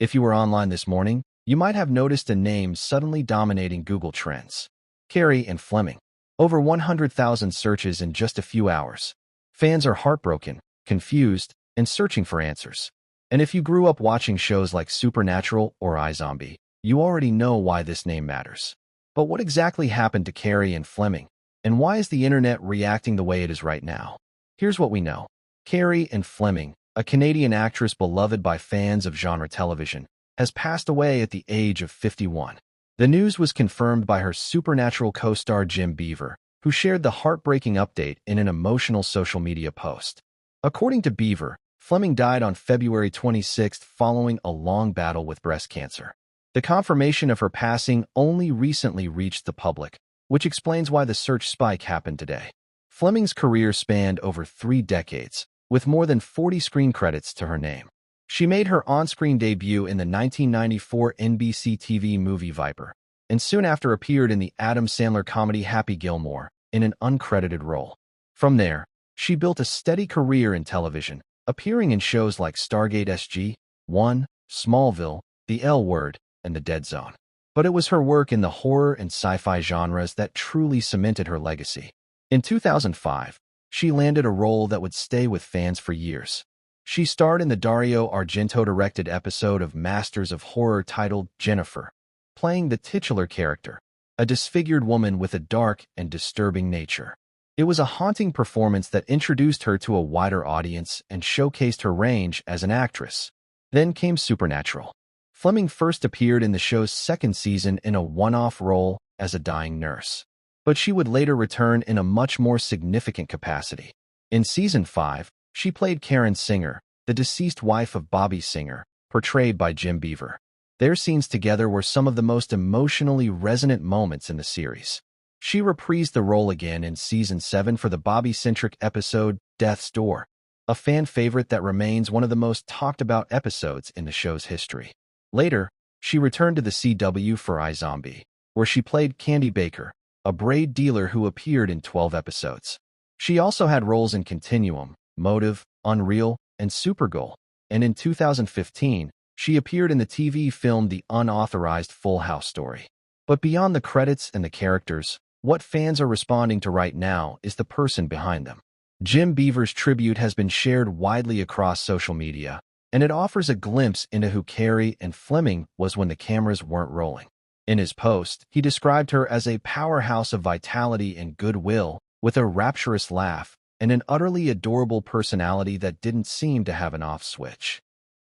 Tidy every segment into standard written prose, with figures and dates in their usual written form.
If you were online this morning, you might have noticed a name suddenly dominating Google Trends. Carrie Anne Fleming. Over 100,000 searches in just a few hours. Fans are heartbroken, confused, and searching for answers. And if you grew up watching shows like Supernatural or iZombie, you already know why this name matters. But what exactly happened to Carrie Anne Fleming? And why is the internet reacting the way it is right now? Here's what we know. Carrie Anne Fleming, a Canadian actress beloved by fans of genre television, has passed away at the age of 51. The news was confirmed by her Supernatural co-star Jim Beaver, who shared the heartbreaking update in an emotional social media post. According to Beaver, Fleming died on February 26 following a long battle with breast cancer. The confirmation of her passing only recently reached the public, which explains why the search spike happened today. Fleming's career spanned over 3 decades, with more than 40 screen credits to her name. She made her on-screen debut in the 1994 NBC TV movie Viper, and soon after appeared in the Adam Sandler comedy Happy Gilmore in an uncredited role. From there, she built a steady career in television, appearing in shows like Stargate SG-1, Smallville, The L Word, and The Dead Zone. But it was her work in the horror and sci-fi genres that truly cemented her legacy. In 2005, she landed a role that would stay with fans for years. She starred in the Dario Argento-directed episode of Masters of Horror titled Jennifer, playing the titular character, a disfigured woman with a dark and disturbing nature. It was a haunting performance that introduced her to a wider audience and showcased her range as an actress. Then came Supernatural. Fleming first appeared in the show's second season in a one-off role as a dying nurse, but she would later return in a much more significant capacity. In Season 5, she played Karen Singer, the deceased wife of Bobby Singer, portrayed by Jim Beaver. Their scenes together were some of the most emotionally resonant moments in the series. She reprised the role again in Season 7 for the Bobby-centric episode Death's Door, a fan favorite that remains one of the most talked-about episodes in the show's history. Later, she returned to the CW for iZombie, where she played Candy Baker, a braid dealer who appeared in 12 episodes. She also had roles in Continuum, Motive, Unreal, and Supergirl, and in 2015, she appeared in the TV film The Unauthorized Full House Story. But beyond the credits and the characters, what fans are responding to right now is the person behind them. Jim Beaver's tribute has been shared widely across social media, and it offers a glimpse into who Carrie Anne Fleming was when the cameras weren't rolling. In his post, he described her as a powerhouse of vitality and goodwill, with a rapturous laugh and an utterly adorable personality that didn't seem to have an off switch.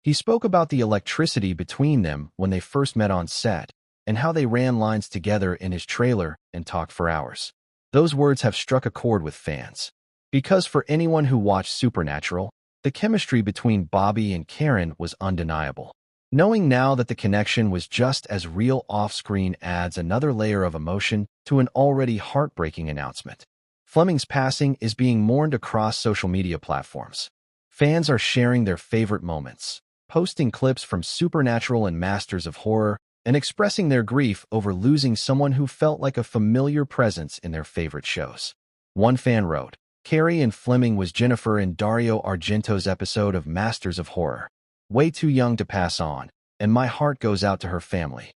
He spoke about the electricity between them when they first met on set, and how they ran lines together in his trailer and talked for hours. Those words have struck a chord with fans. Because for anyone who watched Supernatural, the chemistry between Bobby and Karen was undeniable. Knowing now that the connection was just as real off-screen adds another layer of emotion to an already heartbreaking announcement. Fleming's passing is being mourned across social media platforms. Fans are sharing their favorite moments, posting clips from Supernatural and Masters of Horror, and expressing their grief over losing someone who felt like a familiar presence in their favorite shows. One fan wrote, "Carrie Anne Fleming was Jennifer in Dario Argento's episode of Masters of Horror. Way too young to pass on, and my heart goes out to her family."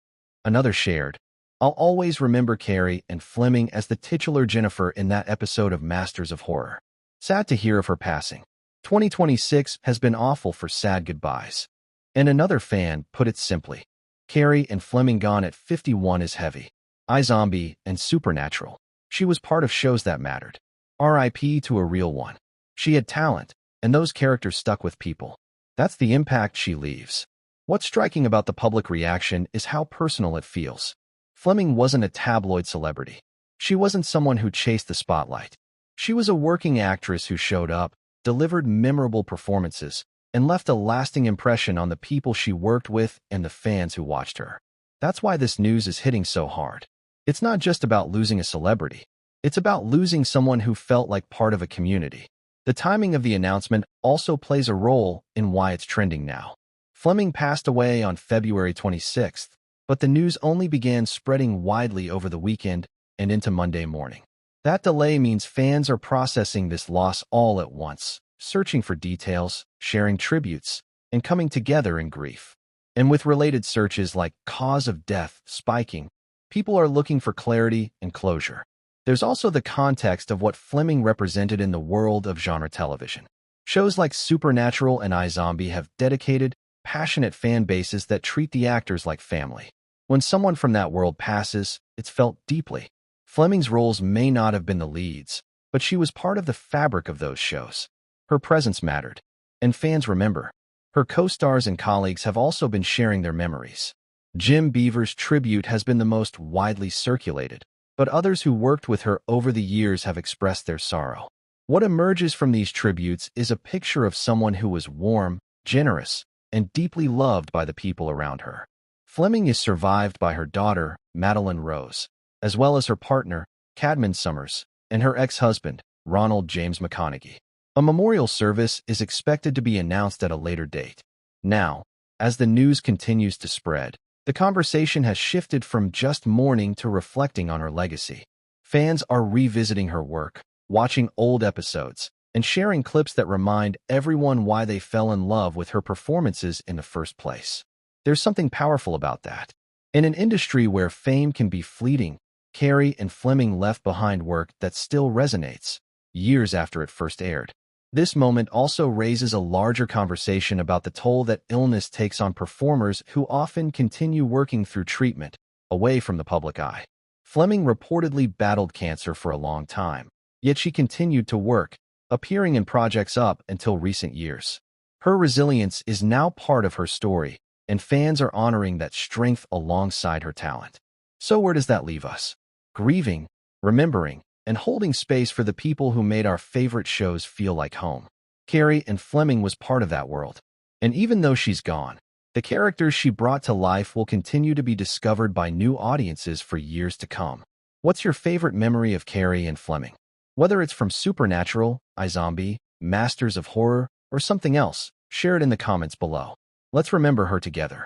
Another shared, "I'll always remember Carrie Anne Fleming as the titular Jennifer in that episode of Masters of Horror. Sad to hear of her passing. 2026 has been awful for sad goodbyes." And another fan put it simply, "Carrie Anne Fleming gone at 51 is heavy. iZombie and Supernatural. She was part of shows that mattered. R.I.P. to a real one. She had talent, and those characters stuck with people. That's the impact she leaves." What's striking about the public reaction is how personal it feels. Fleming wasn't a tabloid celebrity. She wasn't someone who chased the spotlight. She was a working actress who showed up, delivered memorable performances, and left a lasting impression on the people she worked with and the fans who watched her. That's why this news is hitting so hard. It's not just about losing a celebrity. It's about losing someone who felt like part of a community. The timing of the announcement also plays a role in why it's trending now. Fleming passed away on February 26th, but the news only began spreading widely over the weekend and into Monday morning. That delay means fans are processing this loss all at once, searching for details, sharing tributes, and coming together in grief. And with related searches like cause of death spiking, people are looking for clarity and closure. There's also the context of what Fleming represented in the world of genre television. Shows like Supernatural and iZombie have dedicated, passionate fan bases that treat the actors like family. When someone from that world passes, it's felt deeply. Fleming's roles may not have been the leads, but she was part of the fabric of those shows. Her presence mattered, and fans remember. Her co-stars and colleagues have also been sharing their memories. Jim Beaver's tribute has been the most widely circulated, but others who worked with her over the years have expressed their sorrow. What emerges from these tributes is a picture of someone who was warm, generous, and deeply loved by the people around her. Fleming is survived by her daughter, Madalyn Rose, as well as her partner, Caedmon Somers, and her ex-husband, Ronald James McConaughey. A memorial service is expected to be announced at a later date. Now, as the news continues to spread, the conversation has shifted from just mourning to reflecting on her legacy. Fans are revisiting her work, watching old episodes, and sharing clips that remind everyone why they fell in love with her performances in the first place. There's something powerful about that. In an industry where fame can be fleeting, Carrie and Fleming left behind work that still resonates, years after it first aired. This moment also raises a larger conversation about the toll that illness takes on performers who often continue working through treatment, away from the public eye. Fleming reportedly battled cancer for a long time, yet she continued to work, appearing in projects up until recent years. Her resilience is now part of her story, and fans are honoring that strength alongside her talent. So where does that leave us? Grieving, remembering, and holding space for the people who made our favorite shows feel like home. Carrie Anne Fleming was part of that world. And even though she's gone, the characters she brought to life will continue to be discovered by new audiences for years to come. What's your favorite memory of Carrie Anne Fleming? Whether it's from Supernatural, iZombie, Masters of Horror, or something else, share it in the comments below. Let's remember her together.